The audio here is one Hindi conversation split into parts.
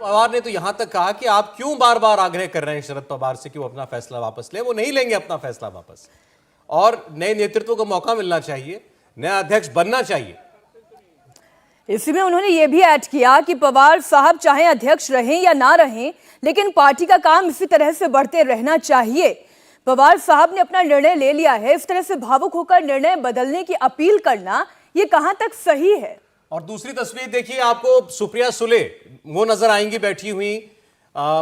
पवार ने तो यहां तक कहा कि आप क्यों बार बार आग्रह कर रहे हैं शरद पवार से कि वो अपना फैसला वापस ले। वो नहीं लेंगे अपना फैसला वापस, और नए नेतृत्व को मौका मिलना चाहिए, नया अध्यक्ष बनना चाहिए। इसी में उन्होंने ये भी ऐड किया कि पवार साहब चाहे अध्यक्ष रहें या ना रहें, लेकिन पार्टी का काम इसी तरह से बढ़ते रहना चाहिए। पवार साहब ने अपना निर्णय ले लिया है, इस तरह से भावुक होकर निर्णय बदलने की अपील करना ये कहां तक सही है। और दूसरी तस्वीर देखिए, आपको सुप्रिया सुले वो नजर आएंगी बैठी हुई।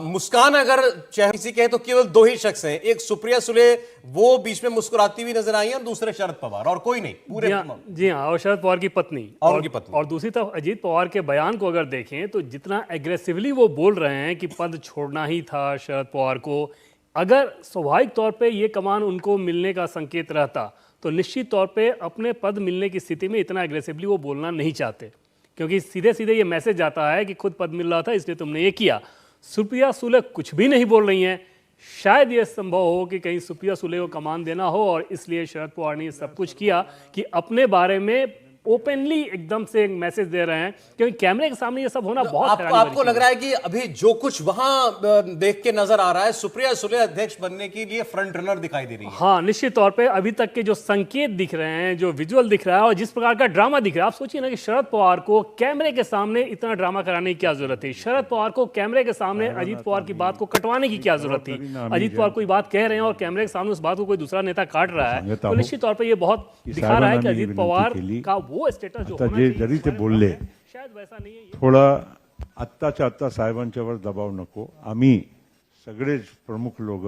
मुस्कान अगर चाहे किसी कहे तो केवल दो ही शख्स हैं, एक सुप्रिया सुले वो बीच में मुस्कुराती हुई नजर आई है, और दूसरे शरद पवार, और कोई नहीं पूरे। जी हाँ, और शरद पवार की पत्नी और उनकी पत्नी। और दूसरी तरफ अजीत पवार के बयान को अगर देखें तो जितना एग्रेसिवली वो बोल रहे हैं कि पद छोड़ना ही था शरद पवार को, अगर स्वाभाविक तौर पे ये कमान उनको मिलने का संकेत रहता तो निश्चित तौर पे अपने पद मिलने की स्थिति में इतना एग्रेसिवली वो बोलना नहीं चाहते, क्योंकि सीधे सीधे ये मैसेज आता है कि खुद पद मिल रहा था इसलिए तुमने ये किया। सुप्रिया सुले कुछ भी नहीं बोल रही हैं। शायद ये संभव हो कि कहीं सुप्रिया सुले को कमान देना हो, और इसलिए शरद पवार ने सब कुछ किया कि अपने बारे में ओपनली एकदम से एक मैसेज दे रहे हैं, क्योंकि कैमरे के सामने ये सब होना बहुत आपको लग रहा है कि अभी जो कुछ वहां देख के नजर आ रहा है, सुप्रिया सुले अध्यक्ष बनने के लिए फ्रंट रनर दिखाई दे रही है। हाँ, निश्चित तौर पे अभी तक के जो संकेत दिख रहे हैं, जो विजुअल दिख रहा है और जिस प्रकार का ड्रामा दिख रहा है, आप सोचिए ना कि शरद पवार को कैमरे के सामने इतना ड्रामा कराने की क्या जरूरत थी। शरद पवार को कैमरे के सामने अजीत पवार की बात को कटवाने की क्या जरूरत थी। अजीत पवार कोई बात कह रहे हैं और कैमरे के सामने उस बात को कोई दूसरा नेता काट रहा है, तो निश्चित तौर पर यह बहुत दिखा रहा है कि अजीत पवार का वो स्टेटस जो जे जरी ते बोलले शायद वैसा नहीं है। थोडा आत्ताच्या आत्ता साहेबांच्यावर दबाव नको। आम्ही सगळेच प्रमुख लोक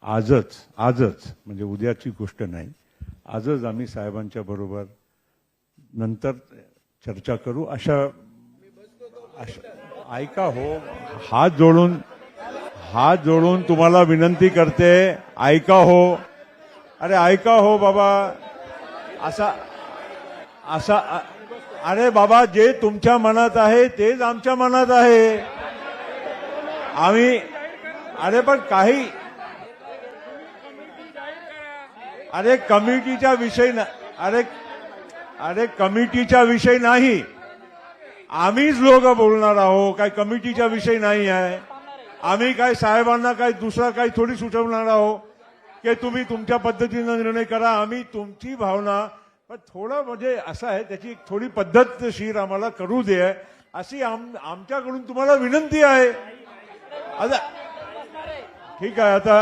आजच म्हणजे उद्याची गोष्ट नाही, आजच आम्ही साहेबांच्या बरोबर नंतर चर्चा करू। अशा ऐका हो, हात जोडून तुम्हाला विनंती करते, ऐका हो, अरे ऐका हो बाबा। असा अरे बाबा, जे तुमच्या मनात आहे तेच आमच्या मनात आहे। आम्ही अरे पण काही अरे कमिटीचा विषय अरे कमिटीचा विषय नाही, आम्हीच लोक बोलणार आहोत। काय कमिटीचा विषय नाही आहे। आम्ही काय साहेबांना काय दुसरा काही थोडी सुचवणार आहोत की तुम्ही तुमच्या पद्धतीने निर्णय करा। आम्ही तुमची भावना पण थोडं म्हणजे असं आहे, त्याची थोडी पद्धतशीर आम्हाला करू दे, अशी आमच्याकडून तुम्हाला विनंती आहे। आता ठीक आहे, आता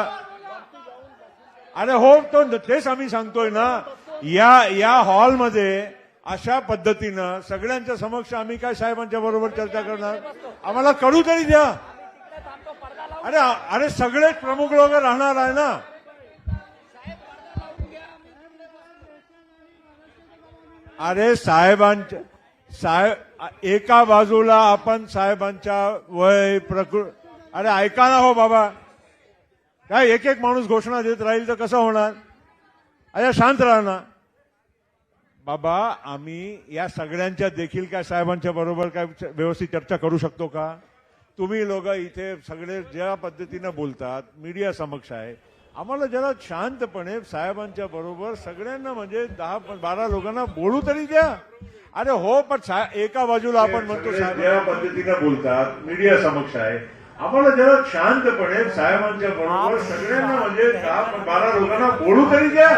अरे हो, तो तेच आम्ही सांगतोय ना, या हॉलमध्ये अशा पद्धतीनं सगळ्यांच्या समक्ष आम्ही काय साहेबांच्या बरोबर चर्चा करणार, आम्हाला करू तरी द्या। अरे सगळेच प्रमुख लोक राहणार आहे ना। अरे एका बाजूला आपण साहेबांच्या वय अरे ऐका ना हो बाबा, काय एक माणूस घोषणा देत राहील तर कसं होणार। अरे शांत राहा ना बाबा। आम्ही या सगळ्यांच्या देखील काय साहेबांच्या बरोबर काय व्यवस्थित चर्चा करू शकतो का। तुम्ही लोक इथे सगळे ज्या पद्धतीनं बोलतात, मीडिया समक्ष आहे, आम्हाला जरा शांतपणे साहेबांच्या बरोबर सगळ्यांना म्हणजे 10-12 लोकांना बोलू तरी द्या। अरे हो, पण एका बाजूला आपण म्हणतो साहेब ज्या पद्धतीनं बोलतात, मीडिया समक्ष आहे, आम्हाला जरा शांतपणे साहेबांच्या बरोबर सगळ्यांना म्हणजे 10-12 लोकांना बोलू तरी द्या।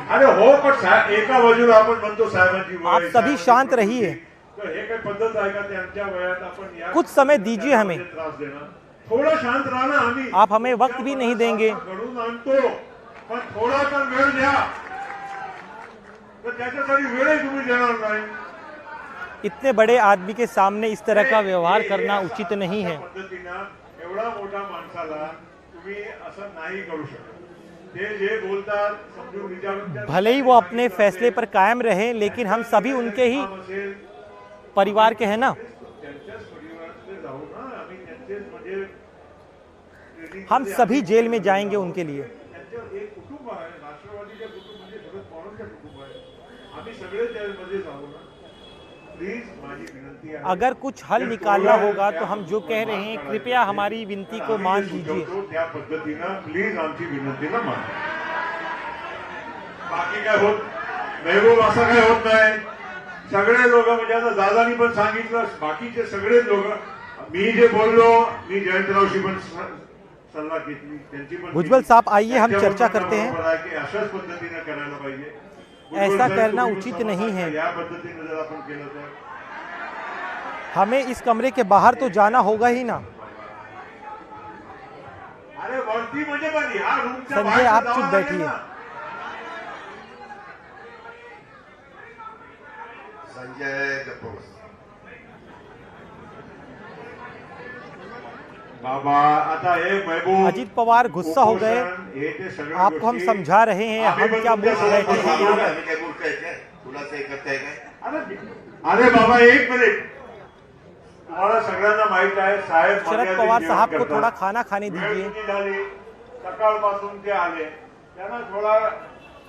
अरे हो, पण एका बाजूला आपण म्हणतो साहेबांची आप सभी शांत रहिए, तो हे काय पद्धत आहे का त्यांच्या वयात आपण कुछ समय दीजिए हमें। त्रास देना, थोड़ा शांत रहना। आम्ही आप हमें वक्त भी नहीं देंगे, घडून आणतो, पण थोडा तर वेळ द्या, तर त्याच्यासाठी वेळही तुम्ही देणार नाही। इतने बड़े आदमी के सामने इस तरह का व्यवहार करना उचित नहीं है। पद्धतीनं एवढा मोठा माणसाला तुम्ही असं नाही करू शकत। ते जे बोलतात समजून विचारून, भले ही वो अपने फैसले पर कायम रहे, लेकिन हम सभी उनके ही परिवार के हैं ना। हम सभी जेल में जाएंगे उनके लिए। कुटुंब आहे, राष्ट्रवादीचे कुटुंब म्हणजे शरद पवारांचे कुटुंब आहे, आम्ही सगळे त्यामध्ये जाऊ ना। प्लीज माझी विनंती आहे, अगर कुछ हल निकालना होगा तो हम जो कह रहे हैं कृपया हमारी विनती को मान लीजिए। त्या पद्धतीनं प्लीज आमची विनंती ना मान। बाकी काय होत महबूब, असं काय होत नाही। सगळे लोक म्हणजे आता दादानी पण सांगितलं, बाकीचे सगळे लोक मी जे बोललो, मी जयंतरावशी पण सल्ला घेतली, त्यांची पण भुजबल साहब, आइए हम चर्चा करते हैं। बरोबर आहे की अशाच पद्धतीने करायला पाहिजे। ऐसा भुजबल करना साहेब, उचित तुम्ही नहीं समजता है। का? या पद्धतीने जर आपण केलं तर हमें इस कमरे के बाहर तो जाना होगा ही ना। अरे वरती म्हणजे पण ह्या रूमच्या संजय, बाहेर आप जावं चुप लागेल बैठिए। ना। संजय गप्प बस। बाबा आता हे महबूब, अजीत पवार गुस्सा हो गए। कुपोषण, हे ते सगळ्या आपको हम गोष्टी समझा रहे हैं, आम्ही हम पण क्या तुमच्या बोल रहे सोबत हैं यहाँ पर। आम्ही काय बोलताय काय? खुलासा करताय काय? अरे बाबा एक मिनिट, तुम्हाला सगळ्यांना माहित आहे साहेब शरद मर्यादित पवार जेवण साहब को करतात। थोड़ा खाना खाने वेळ दीजिए। किती झाली, सकाळपासून ते आले, त्यांना थोडा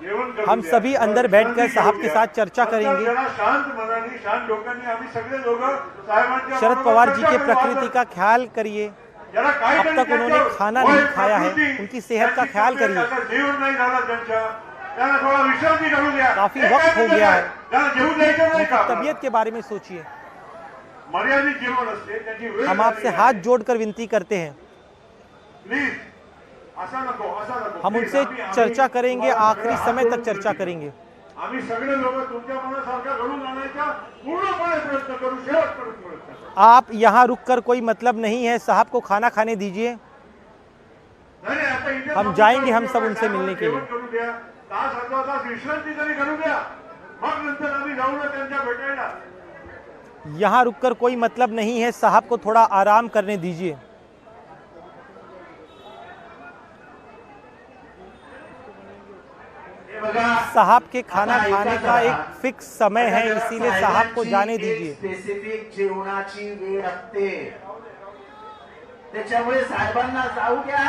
जेवण करू हम द्या, सभी अंदर बैठकर विश्रांती साहब घेऊ के द्या। साथ चर्चा नंतर करेंगे। जरा शांत मनाने, शांत डोक्याने आम्ही सगळे लोक साहेबांच्या शरद बरोबर पवार जी चर्चा के करू। प्रकृति का ख्याल करिए। जरा काय अब तरी तक उन्होंने त्यांच्यावर खाना वय, नहीं खाया है, प्रकृती, उनकी सेहत का त्यांची ख्याल तब्येत, करिए। आता जेवण नाही झालं त्यांना थोडा विश्रांती करू द्या। काफी हे वक्त काय हो म्हणजे गया काय? है। त्याला जेवू द्यायचं नाही उनकी का? तबीयत के बारे में सोचिए। मर्यादित जेवण असते, त्याची वेळ हम आपसे झाली आहे। हाथ जोड़कर विनती करते हैं, प्लीज असा नको, असा नको। हम प्लीज, उनसे आम्ही चर्चा करेंगे, तुम्हाला आखिरी सगळे समय हात तक जोडून चर्चा विनंती करेंगे। करतो। आम्ही सगळे लोक तुमच्या मनासारखा घडून आणायचा पूर्णपणे प्रयत्न करू, शेवटपर्यंत प्रयत्न करू। आप यहाँ रुककर कोई मतलब नहीं है, साहब को खाना खाने दीजिए। नाही, नाही, आता इथे हम थांबून जाएंगे, काय हम सब उपयोग उनसे आहे? मिलने के लिए। जेवण करू द्या, तास अर्धा तास विश्रांती तरी करू द्या, मग नंतर आम्ही जाऊ ना त्यांच्या भेटायला। यहाँ रुककर कोई मतलब नहीं है, साहब को थोड़ा आराम करने दीजिए। हे बघा, साहब के खाना आता खाने ऐका का जरा। एक फिक्स समय है, आता जरा इसीलिए साहब को साहेबांची जाने एक दीजिए। स्पेसिफिक जेवणाची वेळ असते, त्याच्यामुळे साहेबांना जाऊ द्या,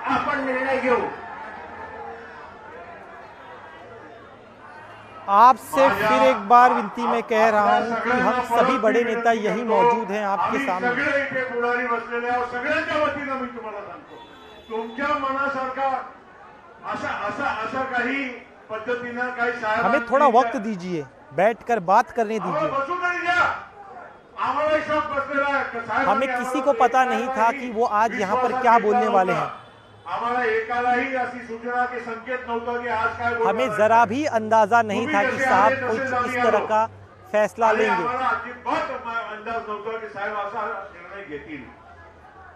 आपण निर्णय घेऊ। आपसे फिर एक बार विनती मैं कह रहा हूं कि हम सभी बड़े नेता यही मौजूद हैं आपके आम्ही सामने। सगळे इथे पुढारी बसलेले आहोत, सगळ्यांच्या वतीनं मी तुम्हाला सांगतो, तुमच्या मनासारखा असा काही पद्धतीनं काही साहेब हमें थोड़ा वक्त दीजिए, बैठकर बात करने दीजिए। बसू तरी द्या, आम्हाला शौक बसलेला आहे। साहेबांनी हमें किसी आम्हाला को पता एकालाही नहीं था कि वो आज यहाँ पर क्या बोलने वाले हैं। आम्हाला एकालाही अशी सूचना के संकेत नव्हता की आज काय बोलणार हमें आहे। जरा भी अंदाजा नहीं था कि तुम्ही जसे साहब आले कोई तसेच इस आम्ही तरह आलो। का फैसला आणि लेंगे। आम्हाला अजिबात अंदाज नव्हता की साहेब असा निर्णय घेतील।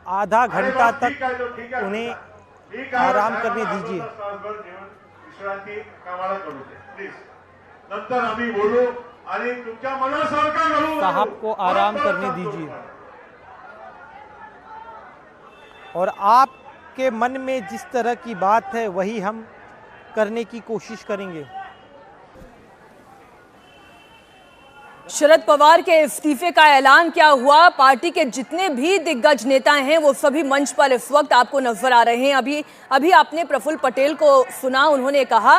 आधा अरे घंटा बस ठीक आहे, तो तक ठीक आहे। उन्हें ठीक आहे, आराम साहेबांना करने अर्धा दीजिए। तासभर जेवण, विश्रांती कामाला करू दे प्लीज, नंतर आम्ही बोलू आणि तुमच्या मनासारखा करू। साहब को आराम परत करने सांगतो दीजिए। तुम्हाला। और आपके मन में जिस तरह की बात है वही हम करने की कोशिश करेंगे। शरद पवार के इस्तीफे का ऐलान क्या हुआ? पार्टी के जितने भी दिग्गज नेता हैं वो सभी मंच पर इस वक्त आपको नजर आ रहे हैं। अभी आपने प्रफुल्ल पटेल को सुना, उन्होंने कहा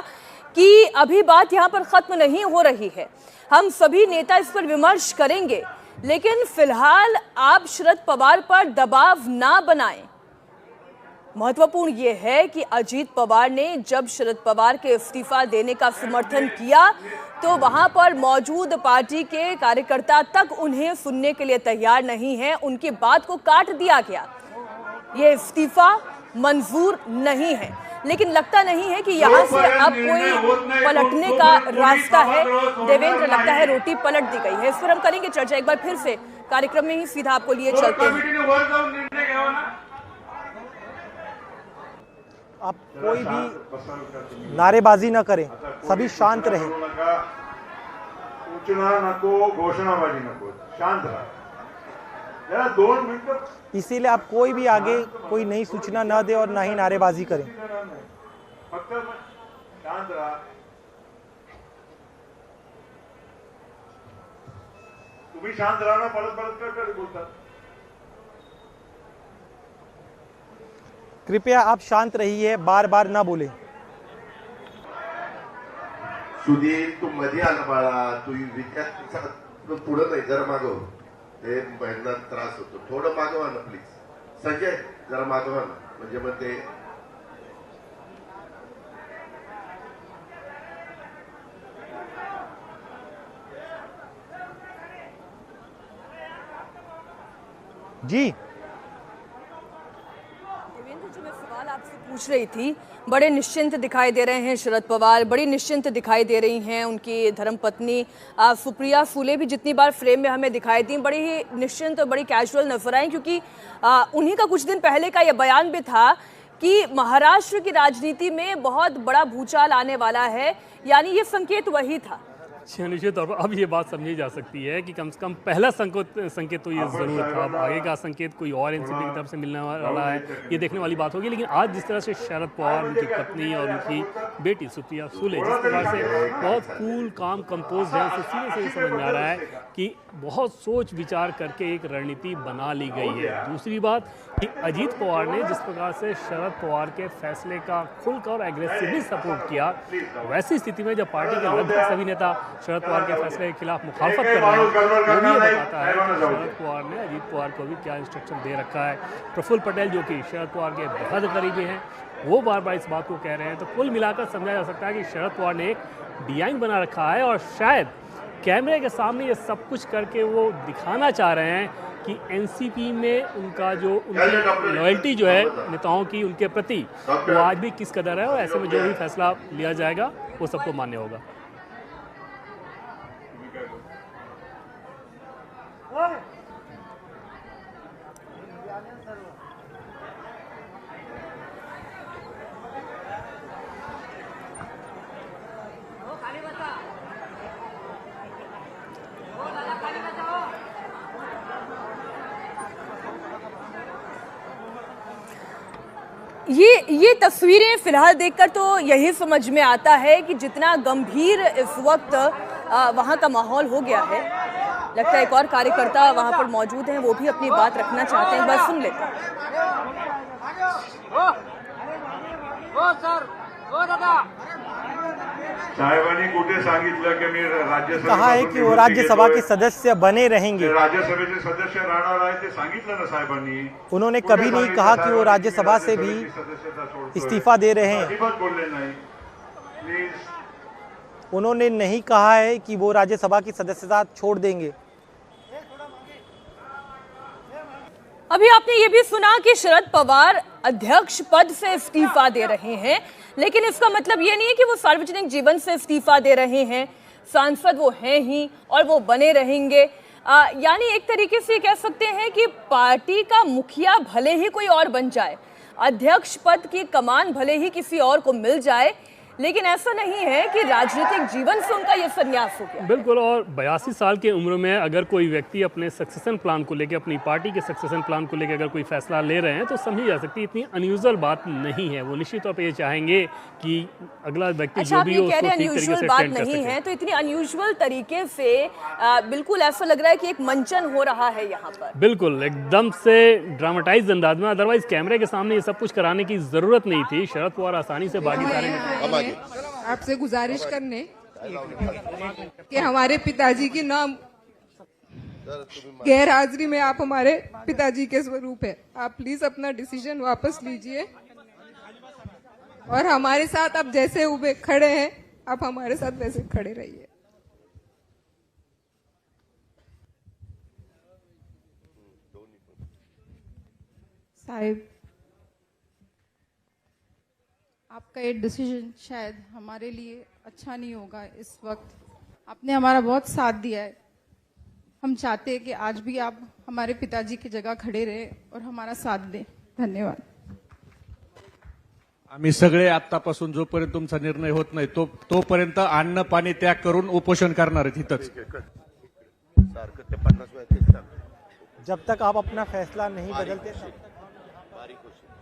कि अभी बात यहाँ पर खत्म नहीं हो रही है, हम सभी नेता इस पर विमर्श करेंगे, लेकिन फिलहाल आप शरद पवार पर दबाव ना बनाएं। महत्वपूर्ण यह है कि अजीत पवार ने जब शरद पवार के इस्तीफा देने का समर्थन किया तो वहां पर मौजूद पार्टी के कार्यकर्ता तक उन्हें सुनने के लिए तैयार नहीं है, उनकी बात को काट दिया गया। ये इस्तीफा मंजूर नहीं है, लेकिन लगता नहीं है कि यहां से अब कोई पलटने का रास्ता है। देवेंद्र, लगता है रोटी पलट दी गई है। इस पर हम करेंगे चर्चा एक बार फिर से, कार्यक्रम में ही सीधा आपको लिए चलते हैं। आप कोई भी नारेबाजी न करें, सभी शांत रहें। सूचना नको, घोषणाबाजी नको, शांत रहा। जरा 2 मिनिटं इसीलिए आप कोई भी आगे कोई नई सूचना न दे और ना ही नारेबाजी करें। फक्त शांत रहा। तुम्ही शांत राहा ना, परत काय बोलतात। कृपया आप शांत रहिए, बार बार ना बोले। सुधीर, तू मध्ये आला बाळा, तू विचार पुढं नाही, जरा मागव, ते बहिणीला त्रास होतो, थोडं मागवा ना प्लीज। संजय, जरा मागवा ना, म्हणजे मग ते जी देवेंद्र, जो मैं सवाल आपसे पूछ रही थी, बड़े निश्चिंत दिखाई दे रहे हैं शरद पवार, बड़ी निश्चिंत दिखाई दे रही हैं उनकी धर्मपत्नी सुप्रिया सुले भी जितनी बार फ्रेम में हमें दिखाई दी बड़ी ही निश्चिंत और बड़ी कैजुअल नजर आई, क्योंकि उन्हीं का कुछ दिन पहले का यह बयान भी था कि महाराष्ट्र की राजनीति में बहुत बड़ा भूचाल आने वाला है, यानी ये संकेत वही था। निश्चित तौर पर अब ये बात समझी जा सकती है कि कम से कम पहला संकेत तो ये जरूर था। अब आगे का संकेत कोई और एनसीपी की तरफ से मिलने वाला है, ये देखने वाली बात होगी। लेकिन आज जिस तरह से शरद पवार, उनकी पत्नी और उनकी बेटी सुप्रिया सुले जिस प्रकार से बहुत कूल काम कंपोज है, उससे सीधे से समझ में आ रहा है कि बहुत सोच विचार करके एक रणनीति बना ली गई है। दूसरी बात कि अजीत पवार ने जिस प्रकार से शरद पवार के फैसले का खुलकर और एग्रेसिवली सपोर्ट किया, वैसी स्थिति में जब पार्टी के लगभग सभी नेता शरद पवार के फैसले के खिलाफ मुखालफत कर रहे हैं, वो भी ये बताता है कि शरद पवार ने अजीत पवार को भी क्या इंस्ट्रक्शन दे रखा है। प्रफुल्ल पटेल जो कि शरद पवार के बेहद करीबी हैं, वो बार बार इस बात को कह रहे हैं। तो कुल मिलाकर समझा जा सकता है कि शरद पवार ने एक डिजाइन बना रखा है और शायद कैमरे के सामने ये सब कुछ करके वो दिखाना चाह रहे हैं कि एनसीपी में उनका जो उनकी लॉयल्टी जो है नेताओं की उनके प्रति, वो आज भी किस कदर है, और ऐसे में जो भी फैसला लिया जाएगा वो सबको मान्य होगा। ये तस्वीरें फिलहाल देखकर तो यही समझ में आता है कि जितना गंभीर इस वक्त वहां का माहौल हो गया है, लगता है एक और कार्यकर्ता वहां पर मौजूद हैं, वो भी अपनी बात रखना चाहते हैं, बस सुन लेते हैं। साहेबांनी कुठे सांगितलं की मी राज्यसभेत कहा है कि वो राज्यसभा के सदस्य बने रहेंगे। राज्यसभेचे सदस्य राहणार आहे ते सांगितलं ना साहेबांनी। उन्होंने कभी नहीं कहा कि वो राज्यसभा से भी इस्तीफा दे रहे हैं। अजिबात बोलले नाही। प्लीज, उन्होंने नहीं कहा है कि वो राज्यसभा की सदस्यता छोड़ देंगे। अभी आपने ये भी सुना कि शरद पवार अध्यक्ष पद से इस्तीफा दे रहे हैं, लेकिन इसका मतलब ये नहीं है कि वो सार्वजनिक जीवन से इस्तीफा दे रहे हैं। सांसद वो हैं ही और वो बने रहेंगे। यानी एक तरीके से कह सकते हैं कि पार्टी का मुखिया भले ही कोई और बन जाए, अध्यक्ष पद की कमान भले ही किसी और को मिल जाए, लेकिन ऐसा नहीं है कि राजनीतिक जीवन से उनका यह संन्यास हो गया। बिल्कुल, और 82 साल की उम्र में अगर कोई व्यक्ति अपने सक्सेशन प्लान को लेकर, अपनी पार्टी के सक्सेशन प्लान को लेकर अगर कोई फैसला ले रहे हैं तो समझी जा सकती है इतनी अनयूजुअल बात नहीं है। वो निश्चित तौर पर ये चाहेंगे कि अगला व्यक्ति जो भी हो उसको ठीक तरीके से अनयूजुअल बात नहीं है, तो इतनी अनयूजुअल तरीके से बिल्कुल ऐसा लग रहा है कि एक मंचन हो रहा है यहाँ पर। बिल्कुल एकदम से ड्रामेटाइज अंदाज में, अदरवाइज कैमरे के सामने ये सब कुछ कराने की जरूरत नहीं थी। शरद पवार आसानी से बाकी सारे आपसे गुजारिश करने कि हमारे पिताजी की नाम गैर हाजिरी में आप हमारे पिताजी के स्वरूप है। आप प्लीज अपना डिसीजन वापस लीजिए और हमारे साथ आप जैसे उबे खड़े हैं, आप हमारे साथ वैसे खड़े रहिए। साहिब, आपका ये डिसीजन शायद हमारे लिए अच्छा नहीं होगा। इस वक्त आपने हमारा बहुत साथ दिया है। हम चाहते हैं कि आज भी आप हमारे पिताजी की जगह खड़े रहे और हमारा साथ दें। धन्यवाद। आम्ही सगळे आतापासून जोपर्यंत तुमचा निर्णय होत नाही तोपर्यंत अन्न पाणी त्याग करून उपोषण करणार आहेत इथंच। जब तक आप अपना फैसला नहीं बदलते तब तक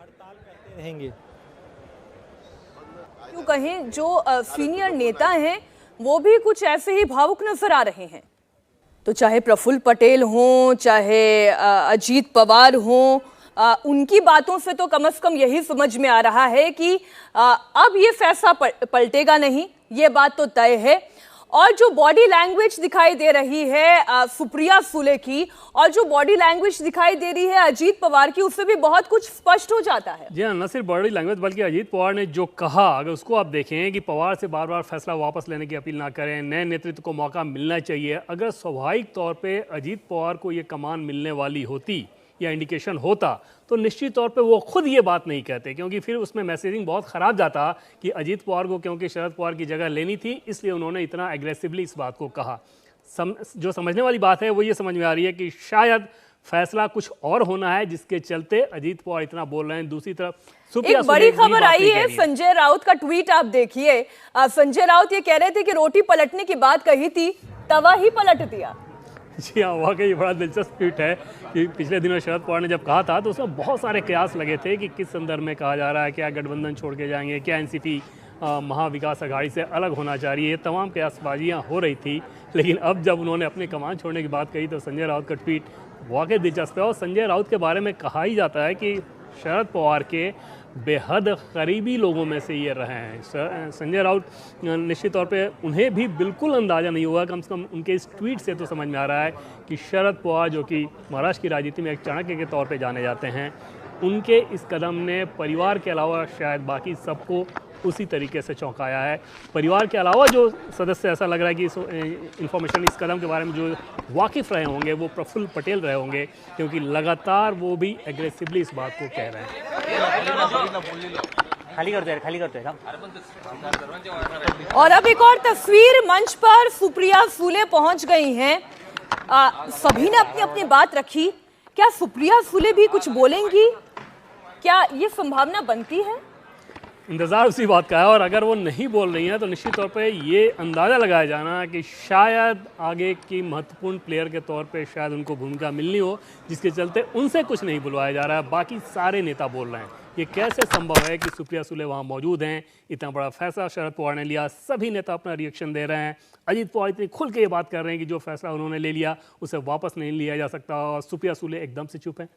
हड़ताल करते रहेंगे। क्यों कहें, जो सीनियर नेता हैं वो भी कुछ ऐसे ही भावुक नजर आ रहे हैं। तो चाहे प्रफुल्ल पटेल हों, चाहे अजीत पवार हों, उनकी बातों से तो कम से कम यही समझ में आ रहा है कि अब ये फैसला पलटेगा नहीं, ये बात तो तय है। और जो बॉडी लैंग्वेज दिखाई दे रही है सुप्रिया सुले की, और जो बॉडी लैंग्वेज दिखाई दे रही है अजीत पवार की, उससे भी बहुत कुछ स्पष्ट हो जाता है। जी हाँ, न सिर्फ बॉडी लैंग्वेज बल्कि अजीत पवार ने जो कहा, अगर उसको आप देखें कि पवार से बार बार फैसला वापस लेने की अपील ना करें, नए नेतृत्व को मौका मिलना चाहिए। अगर स्वाभाविक तौर पर अजीत पवार को ये कमान मिलने वाली होती या इंडिकेशन होता तो निश्चित तौर पे वो खुद ये बात नहीं कहते, क्योंकि फिर उसमें मैसेजिंग बहुत ख़राब जाता कि अजीत पवार को क्योंकि शरद पवार की जगह लेनी थी इसलिए उन्होंने इतना एग्रेसिवली इस बात को कहा। जो समझने वाली बात है वो ये समझ में आ रही है कि शायद फैसला कुछ और होना है जिसके चलते अजीत पवार इतना बोल रहे हैं। दूसरी तरफ एक बड़ी खबर आई है, संजय राउत का ट्वीट आप देखिए। संजय राउत ये कह रहे थे कि रोटी पलटने की बात कही थी, तवा ही पलट दिया। जी हाँ, वाकई बड़ा दिलचस्प ट्वीट है कि पिछले दिनों शरद पवार ने जब कहा था तो उसमें बहुत सारे कयास लगे थे कि किस संदर्भ में कहा जा रहा है, क्या गठबंधन छोड़ के जाएंगे, क्या एनसीपी महाविकास अघाड़ी से अलग होना चाहिए, ये तमाम कयासबाजियाँ हो रही थी। लेकिन अब जब उन्होंने अपनी कमान छोड़ने की बात कही तो संजय राउत का ट्वीट वाकई दिलचस्प है। और संजय राउत के बारे में कहा ही जाता है कि शरद पवार के बेहद करीबी लोगों में से ये रहे हैं। संजय राउत निश्चित तौर पे उन्हें भी बिल्कुल अंदाज़ा नहीं हुआ, कम से कम उनके इस ट्वीट से तो समझ में आ रहा है कि शरद पवार जो कि महाराष्ट्र की राजनीति में एक चाणक्य के तौर पे जाने जाते हैं, उनके इस कदम ने परिवार के अलावा शायद बाकी सबको उसी तरीके से चौंकाया है। परिवार के अलावा जो सदस्य ऐसा लग रहा है कि इन्फॉर्मेशन इस कदम के बारे में जो वाकिफ़ रहे होंगे वो प्रफुल्ल पटेल रहे होंगे, क्योंकि लगातार वो भी एग्रेसिवली इस बात को कह रहे हैं। खाली करते हैं। और अब एक और तस्वीर मंच पर सुप्रिया सुले पहुंच गई हैं। सभी ने अपनी अपनी बात रखी। क्या सुप्रिया सुले भी कुछ बोलेंगी? क्या ये संभावना बनती है? इंतज़ार उसी बात का है, और अगर वो नहीं बोल रही हैं तो निश्चित तौर पे ये अंदाज़ा लगाया जाना कि शायद आगे की महत्वपूर्ण प्लेयर के तौर पे शायद उनको भूमिका मिलनी हो, जिसके चलते उनसे कुछ नहीं बुलवाया जा रहा है, बाकी सारे नेता बोल रहे हैं। ये कैसे संभव है कि सुप्रिया सुले वहाँ मौजूद हैं? इतना बड़ा फैसला शरद पवार ने लिया, सभी नेता अपना रिएक्शन दे रहे हैं। अजीत पवार इतनी खुल के ये बात कर रहे हैं कि जो फैसला उन्होंने ले लिया उसे वापस नहीं लिया जा सकता, और सुप्रिया सुले एकदम से चुप हैं।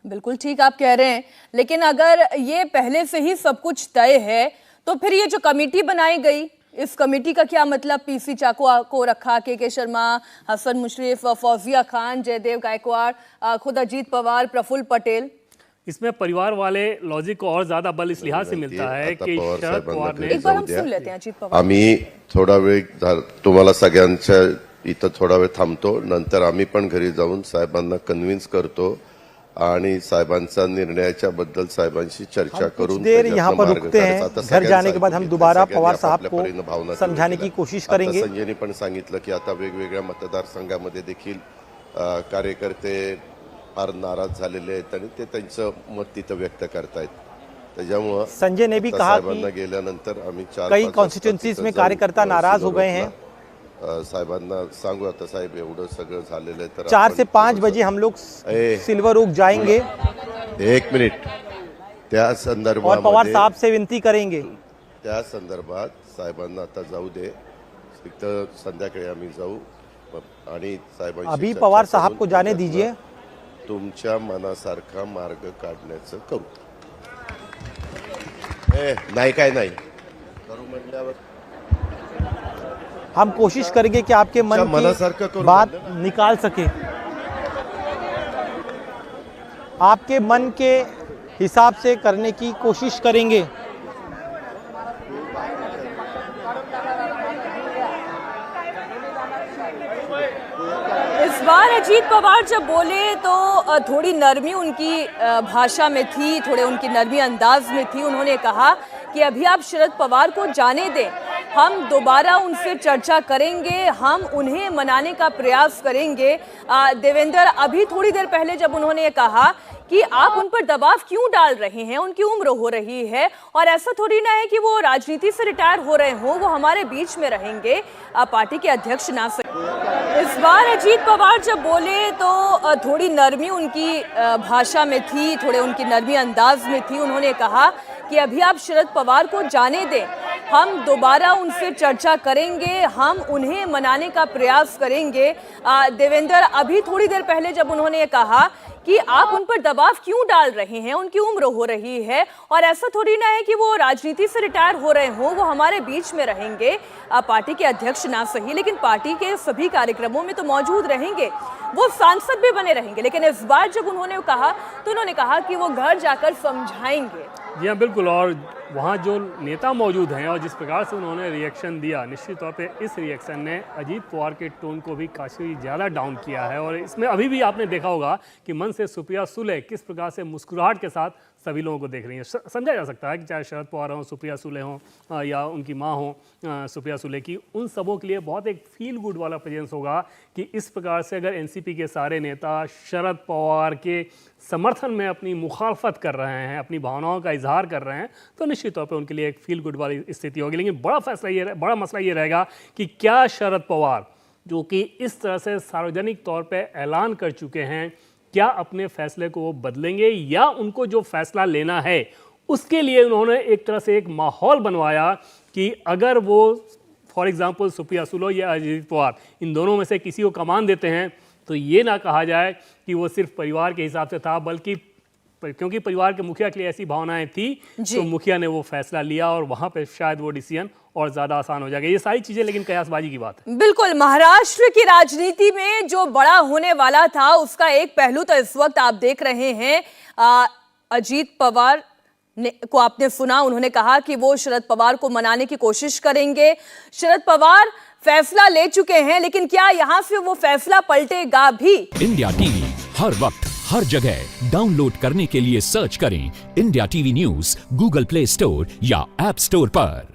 बिल्कुल ठीक आप कह रहे हैं, लेकिन अगर ये पहले से ही सब कुछ तय है तो फिर ये जो कमेटी बनाई गई, इस कमेटी का क्या मतलब? पीसी चाको को रखा, के शर्मा, हसन मुशर्रफ, फौजिया खान, जयदेव गायकवाड़, खुद अजीत पवार, प्रफुल्ल पटेल। इसमें परिवार वाले लॉजिक को और ज्यादा बल इस लिहाज से मिलता है कि शरद पवार ने, एक बार हम सुन लेते हैं अजीत पवार। आम्ही थोडा वेळ तुम्हाला सगळ्यांच्या इथं थोडा वेळ थांबतो, नंतर आम्ही पण घरी जाऊन साहेबांना कन्व्हिन्स करतो आणि साहेबांचा निर्णयाच्या बद्दल साहेबांशी चर्चा करून देर यहाँ पर रुकते हैं। घर जाने के बाद हम दोबारा पवार साहब को समझाने की कोशिश करेंगे। संजयने पण सांगितलं की आता वेगवेगळ्या मतदारसंघामध्ये देखील कार्यकर्ते फार नाराज झालेले आहेत आणि ते त्यांचं मत तिथं व्यक्त करतायत। त्याच्यामुळे संजय ने भी कहा कि गेल्यानंतर आम्ही कई कॉन्स्टिट्यूंसीज में कार्यकर्ता नाराज हो गए हैं। साहेबांना सांगू आता साहेब एवढं सगळं झालेलं आहे तर 4 से 5 बजे हम लोग सिल्वर ओक जाएंगे। 1 मिनिट त्या संदर्भात और पवार साहब से विनती करेंगे, त्या संदर्भात साहेबांना आता जाऊ दे, तर संध्याकाळी आम्ही जाऊ आणि साहेबांशी अभी पवार साहब को जाने दीजिए, तुमच्या मनासारखा मार्ग काढण्याचं करू। नाही काय नाही करू म्हणल्यावर हम कोशिश करेंगे कि आपके मन की बात निकाल सके, आपके मन के हिसाब से करने की कोशिश करेंगे। इस बार अजीत पवार जब बोले तो थोड़ी नरमी उनकी भाषा में थी, थोड़े उनकी नरमी अंदाज में थी। उन्होंने कहा कि अभी आप शरद पवार को जाने दें, हम दोबारा उनसे चर्चा करेंगे, हम उन्हें मनाने का प्रयास करेंगे। देवेंद्र, अभी थोड़ी देर पहले जब उन्होंने कहा कि आप उन पर दबाव क्यों डाल रहे हैं, उनकी उम्र हो रही है और ऐसा थोड़ी ना है कि वो राजनीति से रिटायर हो रहे हों, वो हमारे बीच में रहेंगे, पार्टी के अध्यक्ष ना सके। इस बार अजीत पवार जब बोले तो थोड़ी नरमी उनकी भाषा में थी, थोड़े उनकी नरमी अंदाज में थी। उन्होंने कहा कि अभी आप शरद पवार को जाने दें, हम दोबारा उनसे चर्चा करेंगे, हम उन्हें मनाने का प्रयास करेंगे। देवेंद्र, अभी थोड़ी देर पहले जब उन्होंने कहा कि आप उन पर दबाव क्यों डाल रहे हैं, उनकी उम्र हो रही है और ऐसा थोड़ी ना है कि वो राजनीति से रिटायर हो रहे हों, वो हमारे बीच में रहेंगे, पार्टी के अध्यक्ष ना सही लेकिन पार्टी के सभी कार्यक्रमों में तो मौजूद रहेंगे, वो सांसद भी बने रहेंगे। लेकिन इस बार जब उन्होंने कहा तो उन्होंने कहा कि वो घर जाकर समझाएंगे। जी हाँ, बिल्कुल। और वहाँ जो नेता मौजूद हैं और जिस प्रकार से उन्होंने रिएक्शन दिया, निश्चित तौर पे इस रिएक्शन ने अजीत पवार के टोन को भी काफ़ी ज़्यादा डाउन किया है। और इसमें अभी भी आपने देखा होगा कि मंच से सुप्रिया सुले किस प्रकार से मुस्कुराहट के साथ सभी लोगों को देख रही हैं। समझा जा सकता है कि चाहे शरद पवार हों, सुप्रिया सुले हों या उनकी माँ हों सुप्रिया सुले की, उन सबों के लिए बहुत एक फील गुड वाला प्रेजेंस होगा कि इस प्रकार से अगर एनसीपी के सारे नेता शरद पवार के समर्थन में अपनी मुखालफत कर रहे हैं, अपनी भावनाओं का इजहार कर रहे हैं, तो निश्चित तौर पे उनके लिए एक फील गुड वाली स्थिति होगी। लेकिन बड़ा मसला ये रहेगा कि क्या शरद पवार, जो कि इस तरह से सार्वजनिक तौर पे ऐलान कर चुके हैं, क्या अपने फैसले को वो बदलेंगे या उनको जो फैसला लेना है उसके लिए उन्होंने एक तरह से एक माहौल बनवाया कि अगर वो फॉर एग्जांपल सुप्रिया सुले या अजीत पवार इन दोनों में से किसी को कमान देते हैं तो ये ना कहा जाए कि वो सिर्फ परिवार के हिसाब से था, बल्कि क्योंकि परिवार के मुखिया के लिए ऐसी भावनाएं थी तो मुखिया ने वो फैसला लिया और वहां पे शायद वो डिसीजन और ज्यादा आसान हो जाएगा। ये सारी चीजें लेकिन कयासबाजी की बात है। बिल्कुल, महाराष्ट्र की राजनीति में जो बड़ा होने वाला था उसका एक पहलू तो इस वक्त आप देख रहे हैं। अजीत पवार को आपने सुना, उन्होंने कहा कि वो शरद पवार को मनाने की कोशिश करेंगे। शरद पवार फैसला ले चुके हैं, लेकिन क्या यहां से वो फैसला पलटेगा भी? इंडिया टीवी हर वक्त हर जगह डाउनलोड करने के लिए सर्च करें India TV news Google play store या ऐप स्टोर पर।